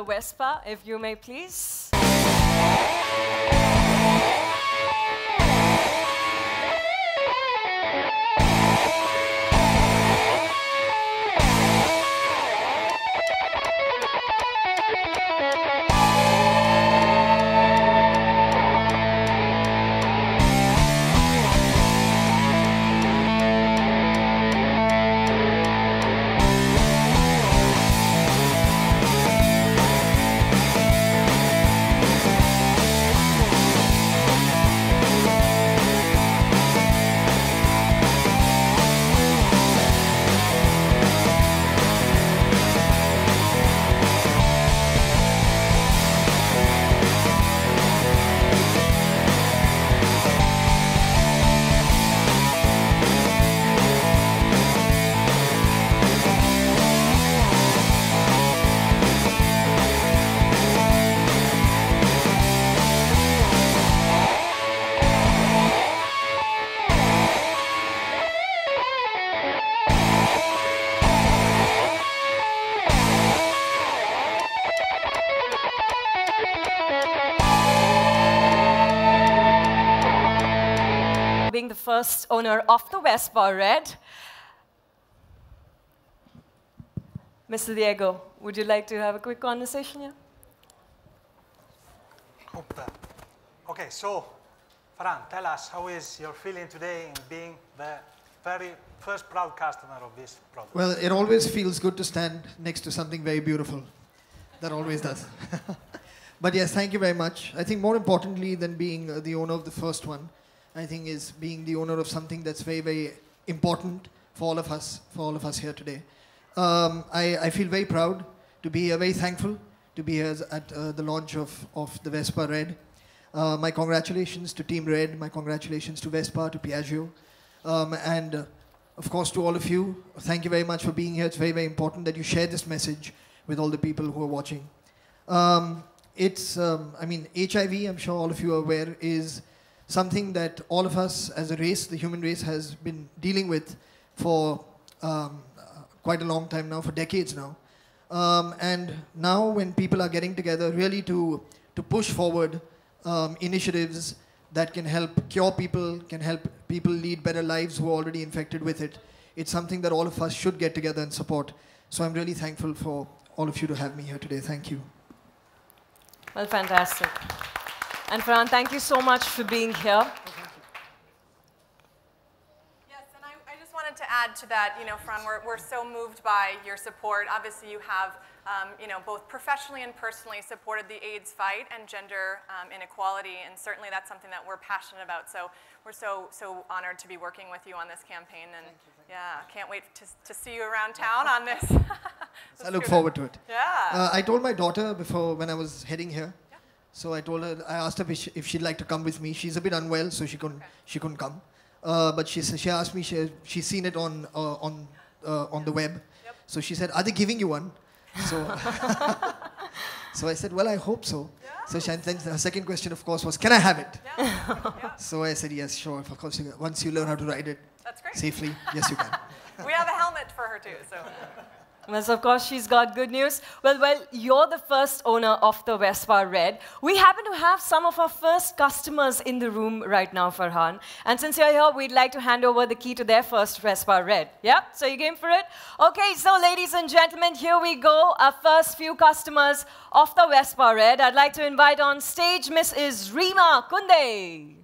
the Vespa, if you may please. Being the first owner of the Vespa Red. Mr. Diego, would you like to have a quick conversation here? Hope that. Okay, so Farhan, tell us how is your feeling today in being the very first proud customer of this product? Well, it always feels good to stand next to something very beautiful. That always does. But yes, thank you very much. I think more importantly than being the owner of the first one, I think is being the owner of something that's very, very important for all of us here today. I feel very proud to be here, very thankful to be here at the launch of the Vespa Red. My congratulations to Team Red, my congratulations to Vespa, to Piaggio, and of course to all of you. Thank you very much for being here. It's very, very important that you share this message with all the people who are watching. I mean, HIV, I'm sure all of you are aware, is something that all of us as a race, the human race, has been dealing with for quite a long time now, for decades now. And now when people are getting together really to push forward initiatives that can help cure people, can help people lead better lives who are already infected with it, it's something that all of us should get together and support. So I'm really thankful for all of you to have me here today. Thank you. Well, fantastic. And Farhan, thank you so much for being here. Yes, and I just wanted to add to that, you know, Farhan, we're so moved by your support. Obviously, you have, you know, both professionally and personally supported the AIDS fight and gender inequality, and certainly that's something that we're passionate about. So we're so honored to be working with you on this campaign, and yeah, can't wait to see you around town on this. I look forward to it. Yeah. I told my daughter before, when I was heading here, so I told her, I asked her if she'd like to come with me. She's a bit unwell, so she couldn't come. But she asked me, she's seen it on the web. Yep. So she said, are they giving you one? So, so I said, well, I hope so. Yeah. So then her second question, of course, was, can I have it? Yeah. Yeah. So I said, yes, sure. Of course, once you learn how to ride it That's great. safely, yes, you can. We have a helmet for her too, so. Yes, of course, she's got good news. Well, you're the first owner of the Vespa Red. We happen to have some of our first customers in the room right now, Farhan. And since you're here, we'd like to hand over the key to their first Vespa Red. Yeah? So you game for it? Okay, so ladies and gentlemen, here we go. Our first few customers of the Vespa Red. I'd like to invite on stage Mrs. Reema Kunde.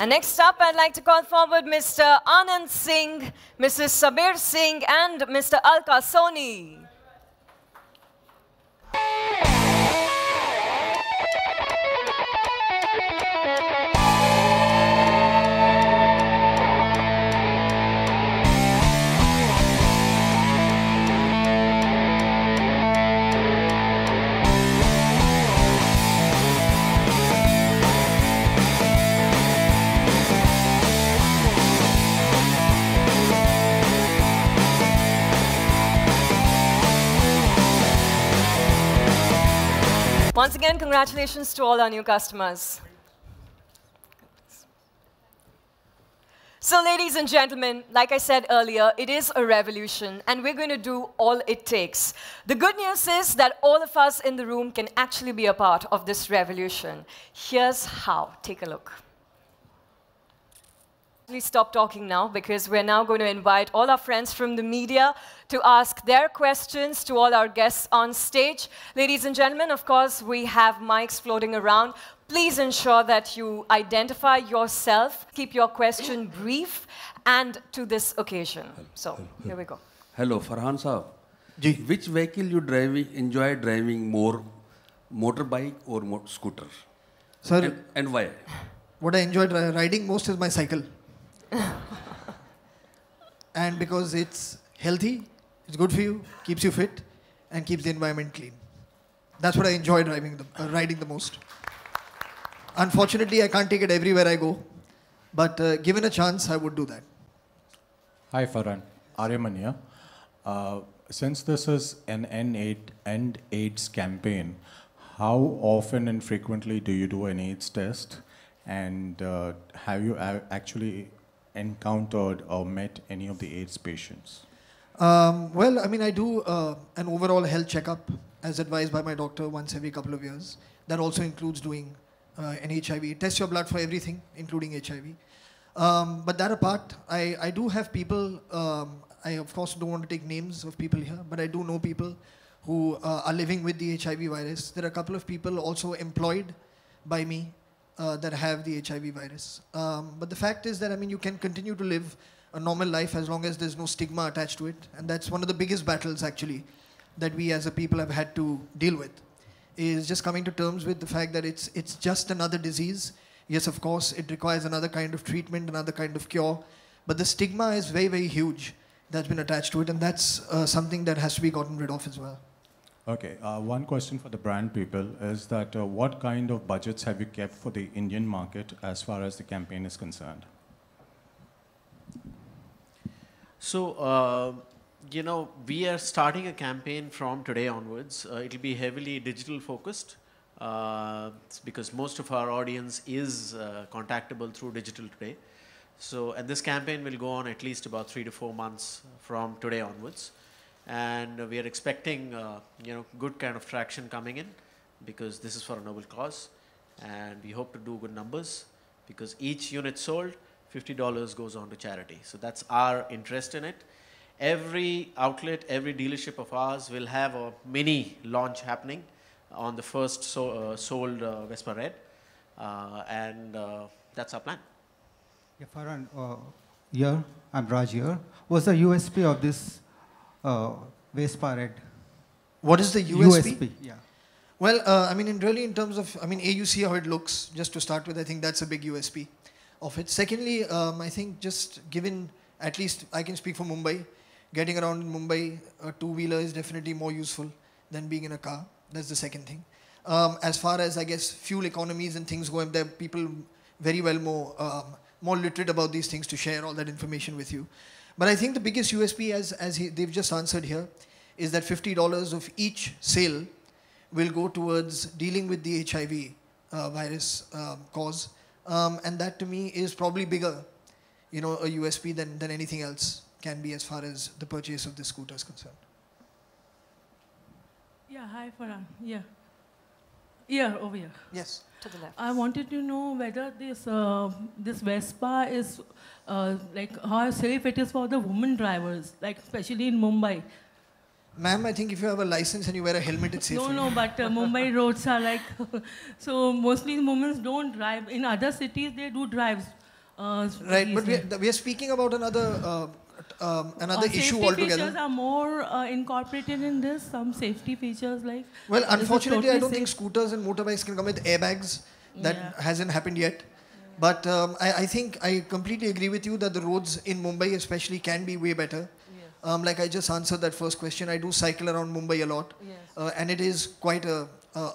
And next up, I'd like to call forward Mr. Anand Singh, Mrs. Sabir Singh, and Mr. Alka Soni. Once again, congratulations to all our new customers. So ladies and gentlemen, like I said earlier, it is a revolution and we're going to do all it takes. The good news is that all of us in the room can actually be a part of this revolution. Here's how. Take a look. Stop talking now because we're now going to invite all our friends from the media to ask their questions to all our guests on stage. Ladies and gentlemen, of course, we have mics floating around. Please ensure that you identify yourself, keep your question brief and to this occasion. So, here we go. Hello, Farhan Saab. Ji. Which vehicle you enjoy driving more, motorbike or scooter? Sir, And why? what I enjoy riding most is my cycle. And because it's healthy, it's good for you, keeps you fit, and keeps the environment clean. That's what I enjoy riding the most. Unfortunately, I can't take it everywhere I go, but given a chance, I would do that. Hi, Farhan. Aryaman here. Since this is an End AIDS campaign, how often and frequently do you do an AIDS test? And have you actually encountered or met any of the AIDS patients? Well, I mean, I do an overall health checkup as advised by my doctor once every couple of years. That also includes doing an HIV. Test your blood for everything, including HIV. But that apart, I do have people, I of course don't want to take names of people here, but I do know people who are living with the HIV virus. There are a couple of people also employed by me that have the HIV virus. But the fact is that, I mean, you can continue to live a normal life as long as there's no stigma attached to it. And that's one of the biggest battles, actually, that we as a people have had to deal with, is just coming to terms with the fact that it's just another disease. Yes, of course, it requires another kind of treatment, another kind of cure. But the stigma is very, very huge that's been attached to it. And that's something that has to be gotten rid of as well. Okay, one question for the brand people is that what kind of budgets have you kept for the Indian market as far as the campaign is concerned? So, you know, we are starting a campaign from today onwards. It'll be heavily digital focused because most of our audience is contactable through digital today. So, and this campaign will go on at least about 3 to 4 months from today onwards. And we are expecting, you know, good kind of traction coming in because this is for a noble cause. And we hope to do good numbers because each unit sold, $50 goes on to charity. So that's our interest in it. Every outlet, every dealership of ours will have a mini launch happening on the first sold Vespa Red. And that's our plan. Yeah, Farhan, here, I'm Raj here. What's the USP of this Vespa Red? What is the USP? Yeah. Well, I mean, in terms of, I mean, you see how it looks, just to start with, I think that's a big USP of it. Secondly, I think just given, at least I can speak for Mumbai, getting around in Mumbai, a two-wheeler is definitely more useful than being in a car. That's the second thing. As far as, I guess, fuel economies and things go, there are people very well more literate about these things to share all that information with you. But I think the biggest USP, they've just answered here, is that $50 of each sale will go towards dealing with the HIV virus cause. And that to me is probably bigger, you know, a USP than anything else can be as far as the purchase of this scooter is concerned. Yeah, hi Farhan. Yeah. Here, over here. Yes. To the left. I wanted to know whether this Vespa is like how safe it is for the women drivers, like especially in Mumbai. Ma'am, I think if you have a license and you wear a helmet, it's safe. No, but Mumbai roads are like, so mostly women don't drive. In other cities, they do drive. Right, but we are speaking about another issue safety altogether. features are more incorporated in this. Some safety features like. Well, unfortunately, totally I don't think safe? scooters and motorbikes can come with airbags. That Yeah. hasn't happened yet. But I think I completely agree with you that the roads in Mumbai especially can be way better. Yes. Like I just answered that first question, I do cycle around Mumbai a lot. Yes. And it is quite a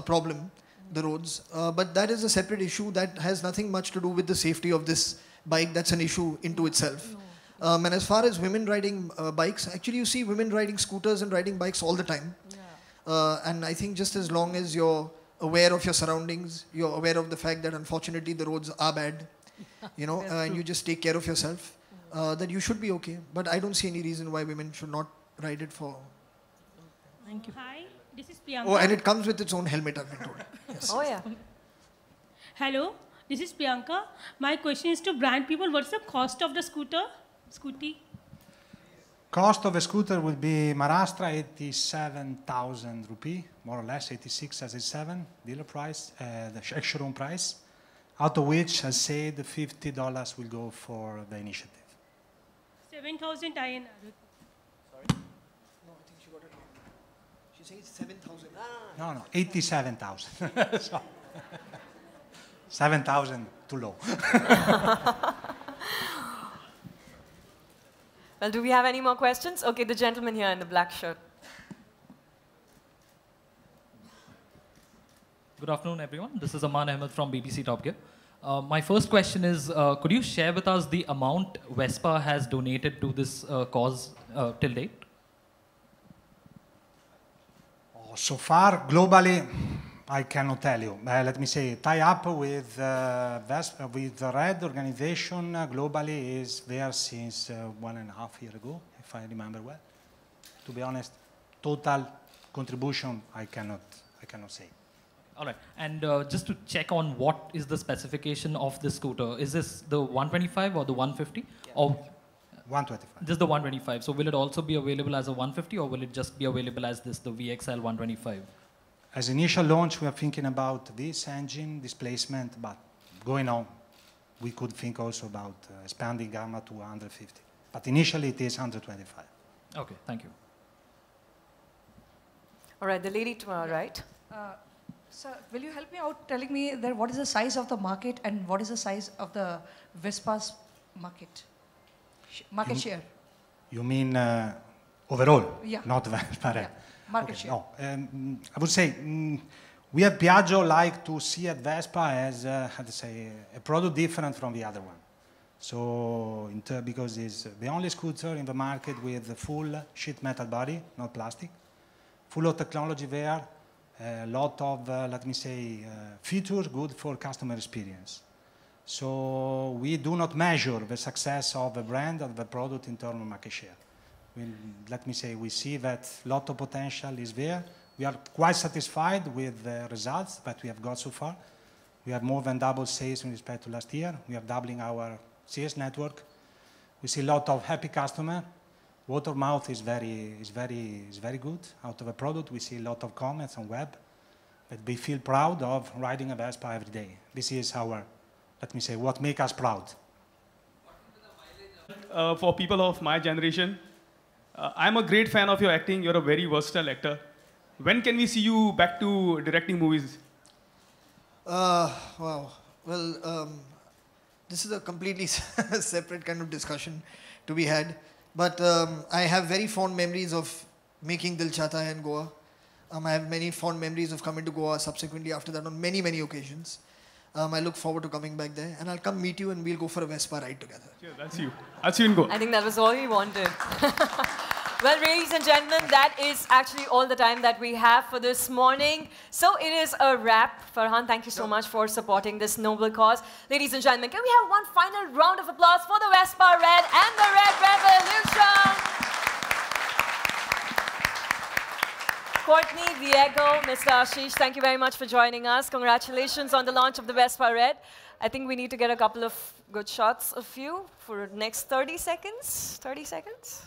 problem, the roads. But that is a separate issue that has nothing much to do with the safety of this bike. That's an issue into itself. No. And as far as women riding bikes, actually you see women riding scooters and riding bikes all the time. Yeah. And I think just as long as you're aware of your surroundings, you're aware of the fact that unfortunately the roads are bad, you know, and you just take care of yourself, that you should be okay. But I don't see any reason why women should not ride it for. Thank you. Hi, this is Priyanka. Oh, and it comes with its own helmet, I've been told. Yes. Oh, yeah. Hello, this is Priyanka. My question is to brand people. What's the cost of the scooty? Cost of a scooter will be Maharashtra 87,000 rupee, more or less 86 as 87 dealer price, the ex-showroom price, out of which, as said, $50 will go for the initiative. 7,000 INR. Sorry? No, I think she got it wrong. She's saying it's 7,000. No, 87,000. So, 7,000 too low. Well, do we have any more questions? Okay, the gentleman here in the black shirt. Good afternoon, everyone. This is Aman Ahmed from BBC Top Gear. My first question is, could you share with us the amount Vespa has donated to this cause till date? Oh, so far, globally, I cannot tell you. Let me say, tie up with Vespa, with the Red organization globally is there since 1.5 years ago, if I remember well. To be honest, total contribution, I cannot say. All right. And just to check on what is the specification of this scooter, is this the 125 or the 150? Yeah. Or 125. Just the 125. So will it also be available as a 150 or will it just be available as this, the VXL 125? As initial launch, we are thinking about this engine displacement, but going on, we could think also about expanding gamma to 150. But initially, it is 125. Okay, thank you. All right, the lady to our right. Sir, will you help me out telling me that what is the size of the market and what is the size of the Vespa's market share? You mean overall? Yeah. Not Vespa. Yeah. Market Okay, share. no, I would say we at Piaggio like to see at Vespa as how to say a product different from the other one. So because it's the only scooter in the market with a full sheet metal body, not plastic, full of technology there, a lot of let me say features good for customer experience. So we do not measure the success of a brand or the product in terms of market share. Let me say, we see that a lot of potential is there. We are quite satisfied with the results that we have got so far. We have more than double sales in respect to last year. We are doubling our sales network. We see a lot of happy customers. Word of mouth is very good. Out of a product, we see a lot of comments on web that we feel proud of riding a Vespa every day. This is our, let me say, what makes us proud. For people of my generation, I'm a great fan of your acting. You're a very versatile actor. When can we see you back to directing movies? Wow. Well, this is a completely separate kind of discussion to be had. But I have very fond memories of making Dil Chahta Hai in Goa. I have many fond memories of coming to Goa subsequently after that on many, many occasions. I look forward to coming back there. And I'll come meet you and we'll go for a Vespa ride together. Yeah, that's you. That's you in Goa. I think that was all we wanted. Well, ladies and gentlemen, that is actually all the time that we have for this morning. So it is a wrap. Farhan, thank you so much for supporting this noble cause. Ladies and gentlemen, can we have one final round of applause for the Vespa Red and the Red Revolution? Courtney, Diego, Mr. Ashish, thank you very much for joining us. Congratulations on the launch of the Vespa Red. I think we need to get a couple of good shots of you for the next 30 seconds. 30 seconds?